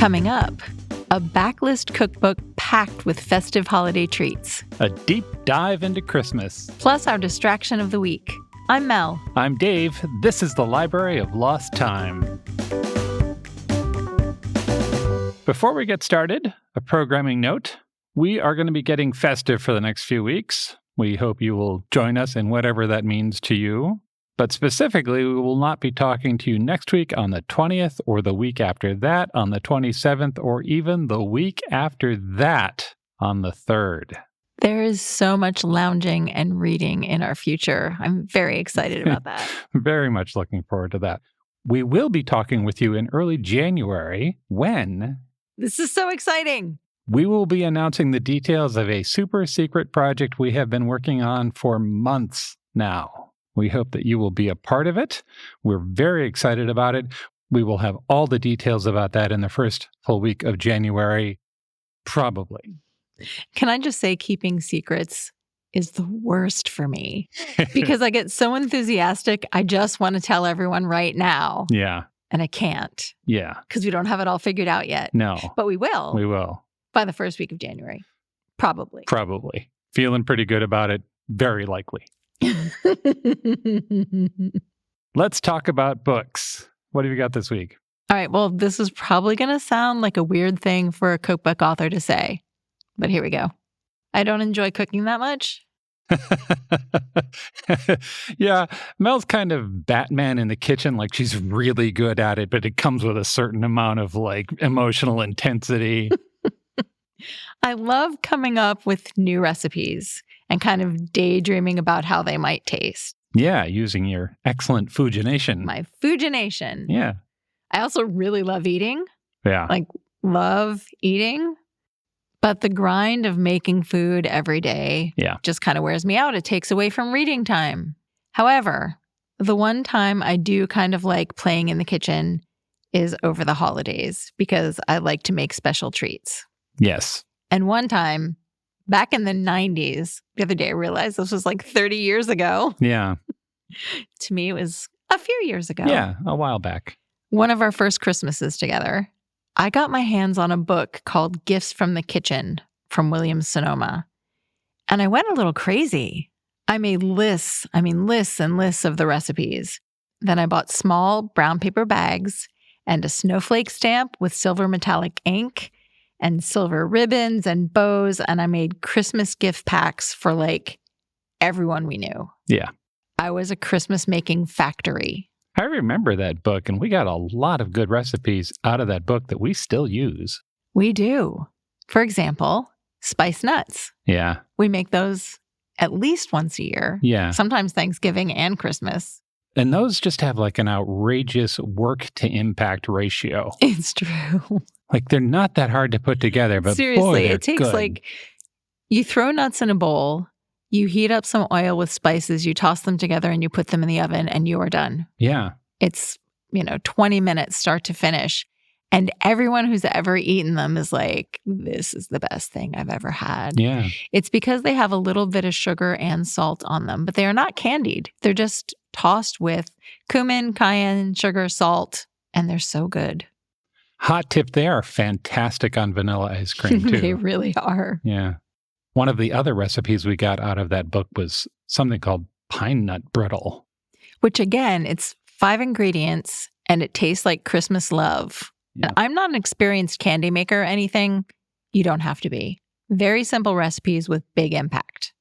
Coming up, a backlist cookbook packed with festive holiday treats. A deep dive into Christmas. Plus our distraction of the week. I'm Mel. I'm Dave. This is the Library of Lost Time. Before we get started, a programming note. We are going to be getting festive for the next few weeks. We hope you will join us in whatever that means to you. But specifically, we will not be talking to you next week on the 20th or the week after that on the 27th or even the week after that on the 3rd. There is so much lounging and reading in our future. I'm very excited about that. Very much looking forward to that. We will be talking with you in early January when... This is so exciting. We will be announcing the details of a super secret project we have been working on for months now. We hope that you will be a part of it. We're very excited about it. We will have all the details about that in the first full week of January, probably. Can I just say keeping secrets is the worst for me because I get so enthusiastic. I just want to tell everyone right now. Yeah. And I can't. Yeah. Because we don't have it all figured out yet. No. But we will. We will. By the first week of January. Probably. Probably. Feeling pretty good about it. Very likely. Let's talk about books. What have you got this week? All right. Well, this is probably going to sound like a weird thing for a cookbook author to say, but here we go. I don't enjoy cooking that much. Yeah, Mel's kind of Batman in the kitchen, like she's really good at it, but it comes with a certain amount of like emotional intensity. I love coming up with new recipes and kind of daydreaming about how they might taste. Yeah, using your excellent foodination. My foodination. Yeah. I also really love eating. Yeah. Like, love eating. But the grind of making food every day just kind of wears me out. It takes away from reading time. However, the one time I do kind of like playing in the kitchen is over the holidays because I like to make special treats. Yes. And one time, back in the 90s, the other day I realized this was like 30 years ago. Yeah. To me, it was a few years ago. Yeah, a while back. One of our first Christmases together, I got my hands on a book called Gifts from the Kitchen from Williams Sonoma. And I went a little crazy. I made lists and lists of the recipes. Then I bought small brown paper bags and a snowflake stamp with silver metallic ink and silver ribbons and bows, and I made Christmas gift packs for like everyone we knew. Yeah. I was a Christmas making factory. I remember that book, and we got a lot of good recipes out of that book that we still use. We do. For example, spice nuts. Yeah. We make those at least once a year. Yeah. Sometimes Thanksgiving and Christmas. And those just have like an outrageous work to impact ratio. It's true. Like they're not that hard to put together, but seriously, boy, it takes good. like, you throw nuts in a bowl, you heat up some oil with spices, you toss them together and you put them in the oven and you are done. Yeah. It's, 20 minutes start to finish. And everyone who's ever eaten them is like, this is the best thing I've ever had. Yeah. It's because they have a little bit of sugar and salt on them, but they are not candied. They're just tossed with cumin, cayenne, sugar, salt, and they're so good. Hot tip, they are fantastic on vanilla ice cream too. They really are. Yeah. One of the other recipes we got out of that book was something called pine nut brittle. Which again, it's 5 ingredients and it tastes like Christmas love. Yeah. And I'm not an experienced candy maker or anything. You don't have to be. Very simple recipes with big impact.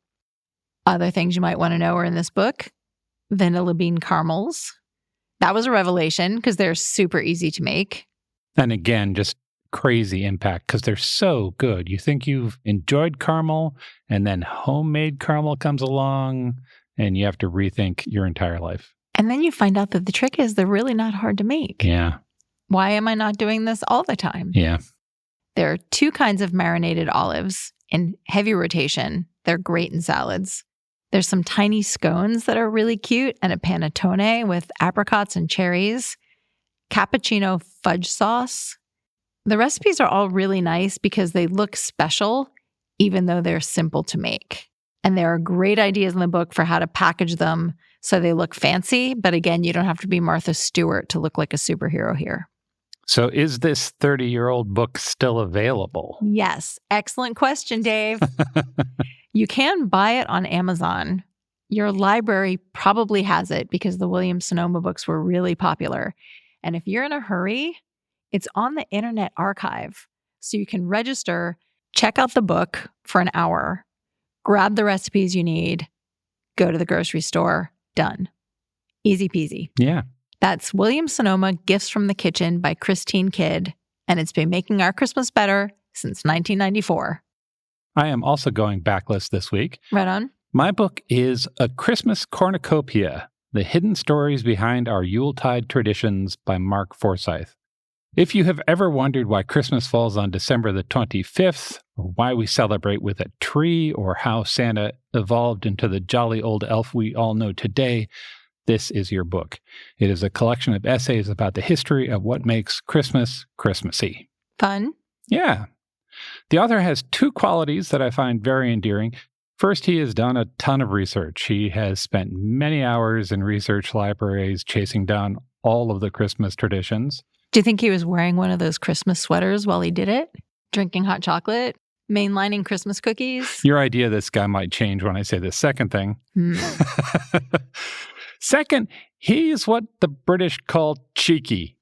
Other things you might want to know are in this book. Vanilla bean caramels. That was a revelation because they're super easy to make. And again, just crazy impact because they're so good. You think you've enjoyed caramel and then homemade caramel comes along and you have to rethink your entire life. And then you find out that the trick is they're really not hard to make. Yeah. Why am I not doing this all the time? Yeah. There are 2 kinds of marinated olives in heavy rotation. They're great in salads. There's some tiny scones that are really cute and a panettone with apricots and cherries. Cappuccino fudge sauce. The recipes are all really nice because they look special, even though they're simple to make. And there are great ideas in the book for how to package them so they look fancy. But again, you don't have to be Martha Stewart to look like a superhero here. So is this 30-year-old book still available? Yes. Excellent question, Dave. You can buy it on Amazon. Your library probably has it because the Williams-Sonoma books were really popular. And if you're in a hurry, it's on the Internet Archive. So you can register, check out the book for an hour, grab the recipes you need, go to the grocery store, done. Easy peasy. Yeah. That's Williams-Sonoma Gifts from the Kitchen by Kristine Kidd, and it's been making our Christmas better since 1994. I am also going backlist this week. Right on. My book is A Christmas Cornucopia, The Hidden Stories Behind Our Yuletide Traditions by Mark Forsyth. If you have ever wondered why Christmas falls on December the 25th, or why we celebrate with a tree, or how Santa evolved into the jolly old elf we all know today, this is your book. It is a collection of essays about the history of what makes Christmas Christmassy. Fun. Yeah. The author has two qualities that I find very endearing. First, he has done a ton of research. He has spent many hours in research libraries chasing down all of the Christmas traditions. Do you think he was wearing one of those Christmas sweaters while he did it? Drinking hot chocolate? Mainlining Christmas cookies? Your idea of this guy might change when I say the second thing. Second, he is what the British call cheeky.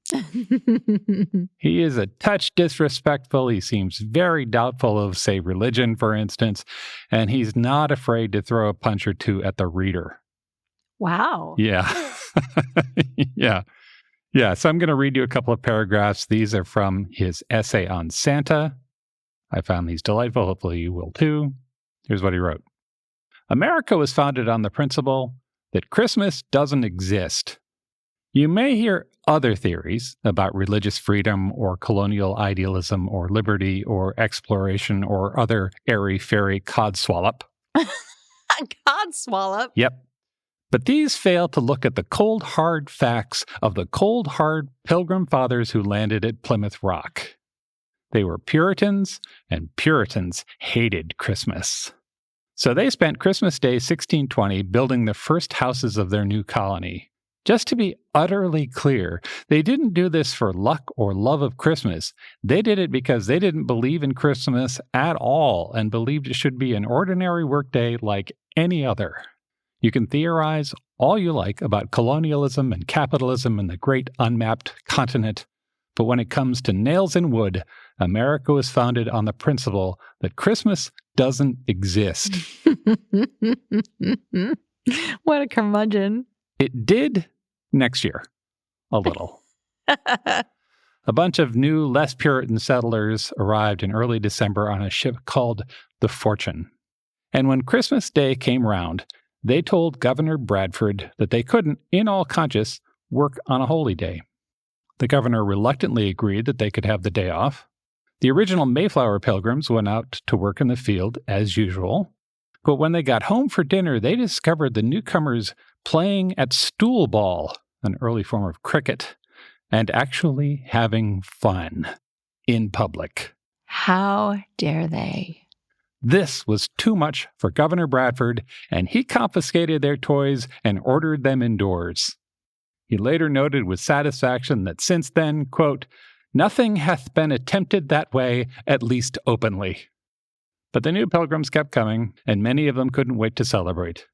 He is a touch disrespectful. He seems very doubtful of, say, religion, for instance, and he's not afraid to throw a punch or two at the reader. Wow. Yeah. Yeah. So I'm going to read you a couple of paragraphs. These are from his essay on Santa. I found these delightful. Hopefully you will too. Here's what he wrote. America was founded on the principle that Christmas doesn't exist. You may hear other theories about religious freedom or colonial idealism or liberty or exploration or other airy-fairy codswallop. Codswallop? Yep. But these fail to look at the cold, hard facts of the cold, hard Pilgrim Fathers who landed at Plymouth Rock. They were Puritans, and Puritans hated Christmas. So they spent Christmas Day 1620 building the first houses of their new colony. Just to be utterly clear, they didn't do this for luck or love of Christmas. They did it because they didn't believe in Christmas at all and believed it should be an ordinary workday like any other. You can theorize all you like about colonialism and capitalism and the great unmapped continent, but when it comes to nails and wood, America was founded on the principle that Christmas doesn't exist. What a curmudgeon. It did next year, a little. A bunch of new, less Puritan settlers arrived in early December on a ship called the Fortune. And when Christmas Day came round, they told Governor Bradford that they couldn't, in all conscience, work on a holy day. The governor reluctantly agreed that they could have the day off. The original Mayflower Pilgrims went out to work in the field as usual. But when they got home for dinner, they discovered the newcomers playing at stool ball, an early form of cricket, and actually having fun in public. How dare they? This was too much for Governor Bradford, and he confiscated their toys and ordered them indoors. He later noted with satisfaction that since then, quote, "Nothing hath been attempted that way, at least openly." But the new pilgrims kept coming, and many of them couldn't wait to celebrate.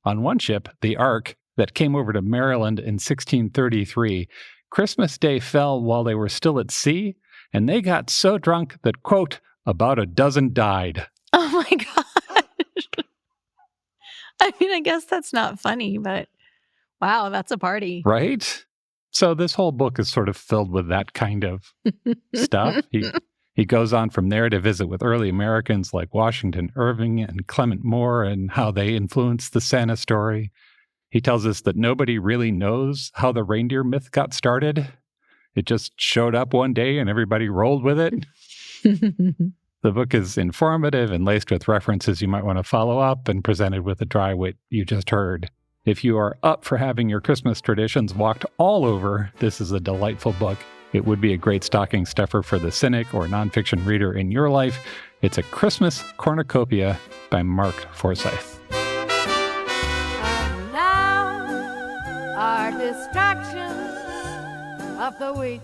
On one ship, the Ark, that came over to Maryland in 1633, Christmas Day fell while they were still at sea, and they got so drunk that, quote, "about a dozen died." Oh my gosh. I mean, I guess that's not funny, but wow, that's a party. Right? So this whole book is sort of filled with that kind of stuff. He goes on from there to visit with early Americans like Washington Irving and Clement Moore and how they influenced the Santa story. He tells us that nobody really knows how the reindeer myth got started. It just showed up one day and everybody rolled with it. The book is informative and laced with references you might want to follow up and presented with the dry wit you just heard. If you are up for having your Christmas traditions walked all over, this is a delightful book. It would be a great stocking stuffer for the cynic or nonfiction reader in your life. It's A Christmas Cornucopia by Mark Forsyth. And now, our distraction of the week.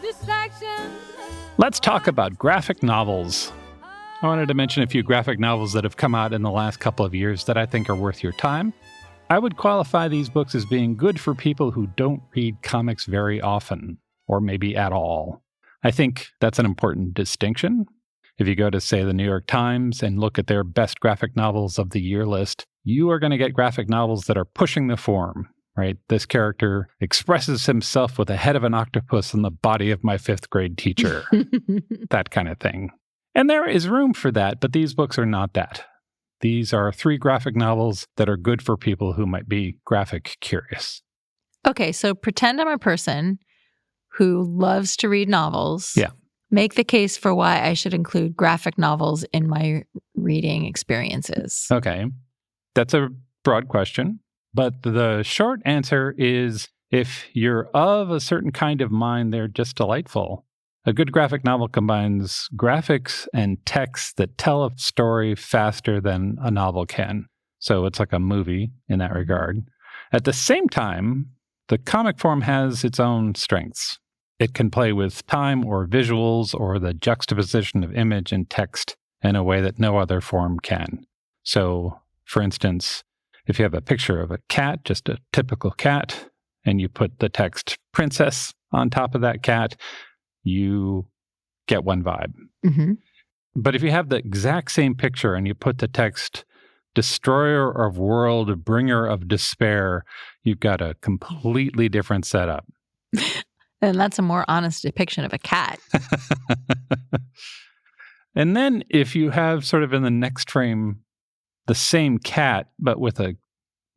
distraction. Let's talk about graphic novels. I wanted to mention a few graphic novels that have come out in the last couple of years that I think are worth your time. I would qualify these books as being good for people who don't read comics very often, or maybe at all. I think that's an important distinction. If you go to, say, the New York Times and look at their best graphic novels of the year list, you are going to get graphic novels that are pushing the form, right? This character expresses himself with the head of an octopus and the body of my fifth grade teacher, that kind of thing. And there is room for that, but these books are not that. These are 3 graphic novels that are good for people who might be graphic curious. Okay, so pretend I'm a person who loves to read novels. Yeah. Make the case for why I should include graphic novels in my reading experiences. Okay. That's a broad question, but the short answer is if you're of a certain kind of mind, they're just delightful. A good graphic novel combines graphics and text that tell a story faster than a novel can. So it's like a movie in that regard. At the same time, the comic form has its own strengths. It can play with time or visuals or the juxtaposition of image and text in a way that no other form can. So, for instance, if you have a picture of a cat, just a typical cat, and you put the text princess on top of that cat, you get one vibe. Mm-hmm. But if you have the exact same picture and you put the text destroyer of world, bringer of despair, you've got a completely different setup. And that's a more honest depiction of a cat. And then if you have sort of in the next frame the same cat, but with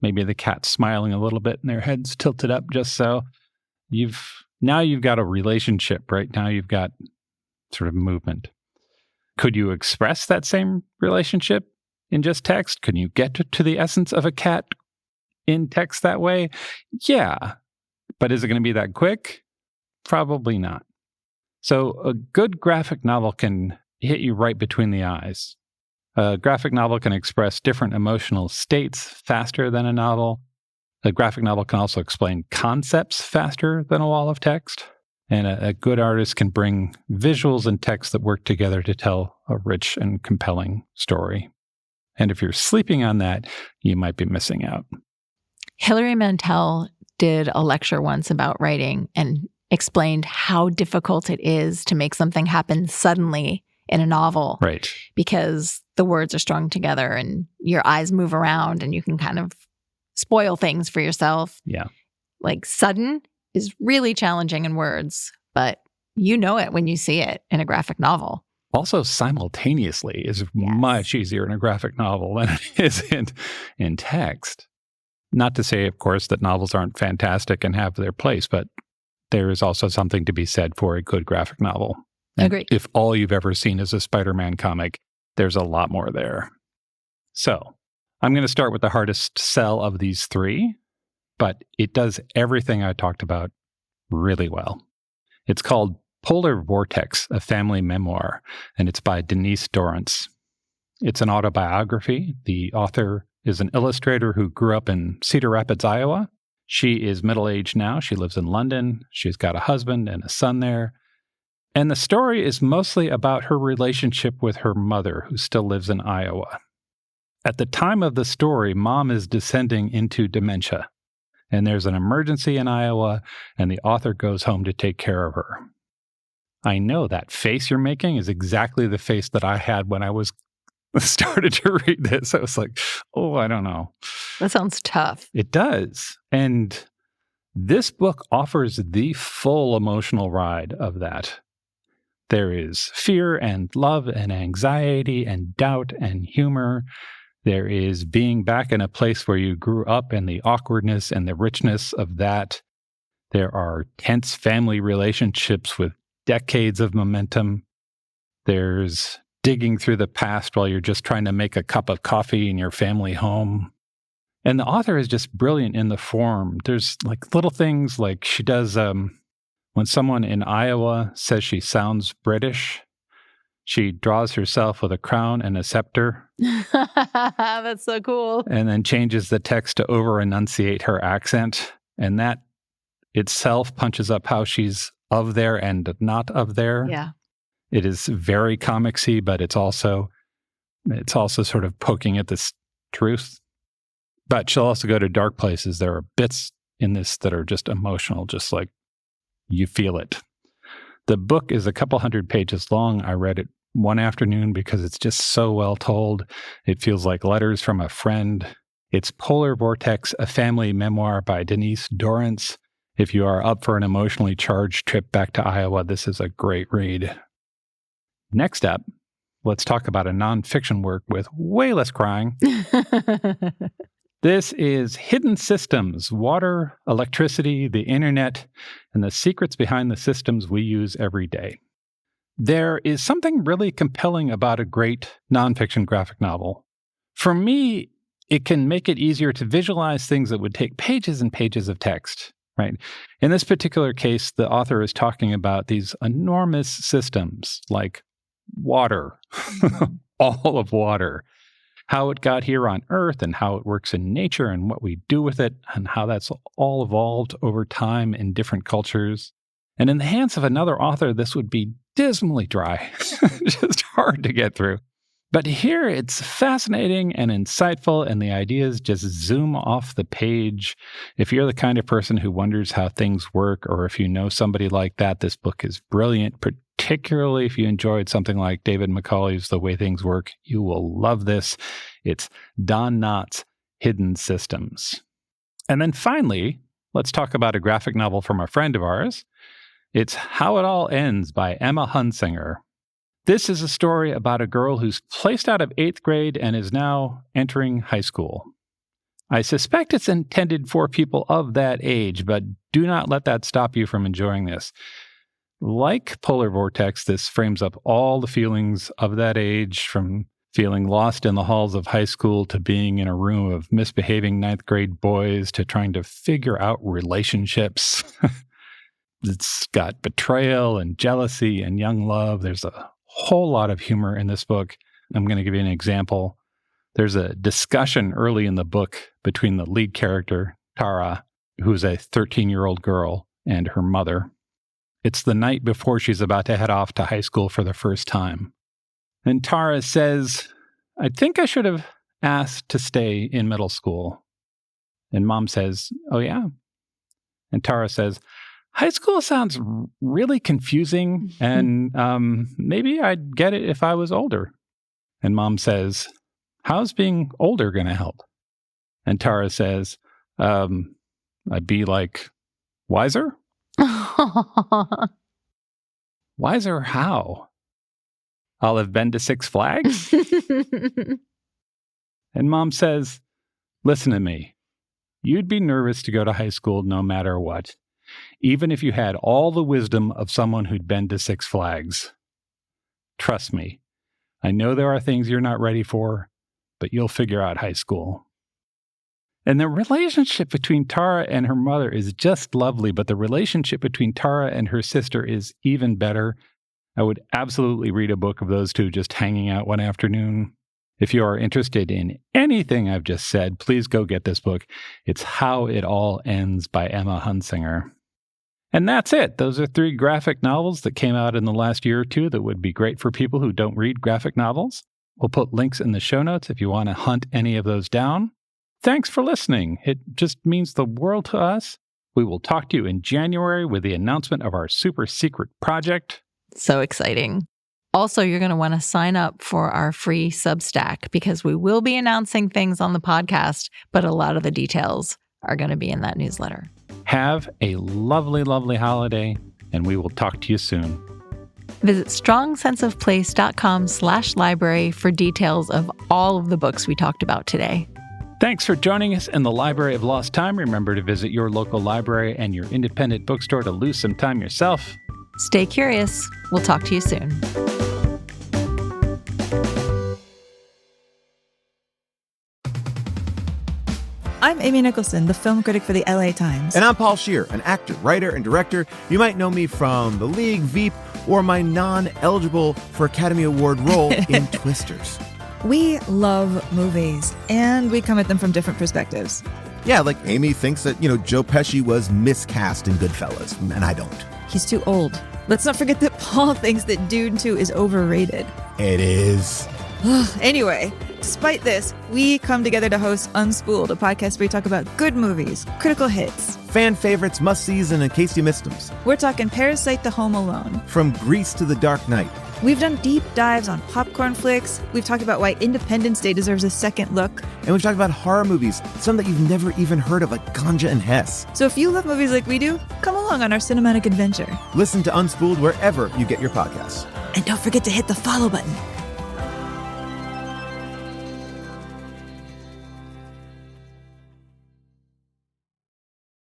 maybe the cat smiling a little bit and their heads tilted up just so, now you've got a relationship, right? Now you've got sort of movement. Could you express that same relationship in just text? Can you get to the essence of a cat in text that way? Yeah. But is it going to be that quick? Probably not. So a good graphic novel can hit you right between the eyes. A graphic novel can express different emotional states faster than a novel. A graphic novel can also explain concepts faster than a wall of text. And a good artist can bring visuals and text that work together to tell a rich and compelling story. And if you're sleeping on that, you might be missing out. Hilary Mantel did a lecture once about writing and explained how difficult it is to make something happen suddenly in a novel. Right. Because the words are strung together and your eyes move around and you can kind of spoil things for yourself. Yeah. Like sudden is really challenging in words, but you know it when you see it in a graphic novel. Also, simultaneously is much easier in a graphic novel than it is in text. Not to say, of course, that novels aren't fantastic and have their place, but there is also something to be said for a good graphic novel. Agreed. If all you've ever seen is a Spider-Man comic, there's a lot more there. So, I'm going to start with the hardest sell of these 3, but it does everything I talked about really well. It's called Polar Vortex, a family memoir, and it's by Denise Dorrance. It's an autobiography. The author is an illustrator who grew up in Cedar Rapids, Iowa. She is middle-aged now. She lives in London. She's got a husband and a son there. And the story is mostly about her relationship with her mother, who still lives in Iowa. At the time of the story, Mom is descending into dementia, and there's an emergency in Iowa, and the author goes home to take care of her. I know that face you're making is exactly the face that I had when I started to read this. I was like, oh, I don't know. That sounds tough. It does. And this book offers the full emotional ride of that. There is fear and love and anxiety and doubt and humor. There is being back in a place where you grew up and the awkwardness and the richness of that. There are tense family relationships with decades of momentum. There's digging through the past while you're just trying to make a cup of coffee in your family home. And the author is just brilliant in the form. There's like little things like she does when someone in Iowa says she sounds British, she draws herself with a crown and a scepter. That's so cool. And then changes the text to over-enunciate her accent. And that itself punches up how she's of there and not of there. Yeah. It is very comicsy, but it's also sort of poking at this truth. But she'll also go to dark places. There are bits in this that are just emotional, just like you feel it. The book is a couple hundred pages long. I read it one afternoon because it's just so well told. It feels like letters from a friend. It's Polar Vortex, a family memoir by Denise Dorrance. If you are up for an emotionally charged trip back to Iowa, this is a great read. Next up, let's talk about a nonfiction work with way less crying. This is Hidden Systems: Water, Electricity, the Internet, and the Secrets Behind the Systems We Use Every Day. There is something really compelling about a great nonfiction graphic novel. For me, it can make it easier to visualize things that would take pages and pages of text, right? In this particular case, the author is talking about these enormous systems like water, all of water, how it got here on Earth and how it works in nature and what we do with it and how that's all evolved over time in different cultures. And in the hands of another author, this would be dismally dry, just hard to get through. But here it's fascinating and insightful, and the ideas just zoom off the page. If you're the kind of person who wonders how things work, or if you know somebody like that, this book is brilliant, particularly if you enjoyed something like David Macaulay's The Way Things Work. You will love this. It's Don Knotts' Hidden Systems. And then finally, let's talk about a graphic novel from a friend of ours. It's How It All Ends by Emma Hunsinger. This is a story about a girl who's placed out of 8th grade and is now entering high school. I suspect it's intended for people of that age, but do not let that stop you from enjoying this. Like Polar Vortex, this frames up all the feelings of that age, from feeling lost in the halls of high school to being in a room of misbehaving 9th grade boys to trying to figure out relationships. It's got betrayal and jealousy and young love. There's a whole lot of humor in this book. I'm going to give you an example. There's a discussion early in the book between the lead character, Tara, who's a 13-year-old girl, and her mother. It's the night before she's about to head off to high school for the first time. And Tara says, "I think I should have asked to stay in middle school." And Mom says, "Oh, yeah?" And Tara says, "High school sounds really confusing, and maybe I'd get it if I was older." And Mom says, "How's being older going to help?" And Tara says, "I'd be like, wiser?" "Wiser how? I'll have been to Six Flags?" And Mom says, "Listen to me. You'd be nervous to go to high school no matter what, even if you had all the wisdom of someone who'd been to Six Flags. Trust me, I know there are things you're not ready for, but you'll figure out high school." And the relationship between Tara and her mother is just lovely, but the relationship between Tara and her sister is even better. I would absolutely read a book of those two just hanging out one afternoon. If you are interested in anything I've just said, please go get this book. It's How It All Ends by Emma Hunsinger. And that's it. Those are 3 graphic novels that came out in the last year or two that would be great for people who don't read graphic novels. We'll put links in the show notes if you want to hunt any of those down. Thanks for listening. It just means the world to us. We will talk to you in January with the announcement of our super secret project. So exciting. Also, you're going to want to sign up for our free Substack because we will be announcing things on the podcast, but a lot of the details are going to be in that newsletter. Have a lovely, lovely holiday, and we will talk to you soon. Visit strongsenseofplace.com/library for details of all of the books we talked about today. Thanks for joining us in the Library of Lost Time. Remember to visit your local library and your independent bookstore to lose some time yourself. Stay curious. We'll talk to you soon. I'm Amy Nicholson, the film critic for the LA Times. And I'm Paul Scheer, an actor, writer, and director. You might know me from The League, Veep, or my non-eligible for Academy Award role in Twisters. We love movies, and we come at them from different perspectives. Yeah, like Amy thinks that, Joe Pesci was miscast in Goodfellas, and I don't. He's too old. Let's not forget that Paul thinks that Dune 2 is overrated. It is. Anyway, despite this, we come together to host Unspooled, a podcast where we talk about good movies, critical hits, Fan favorites, must-sees, and in case you missed them. We're talking Parasite to Home Alone. From Grease to The Dark Knight. We've done deep dives on popcorn flicks. We've talked about why Independence Day deserves a second look. And we've talked about horror movies, some that you've never even heard of, like Ganja and Hess. So if you love movies like we do, come along on our cinematic adventure. Listen to Unspooled wherever you get your podcasts. And don't forget to hit the follow button.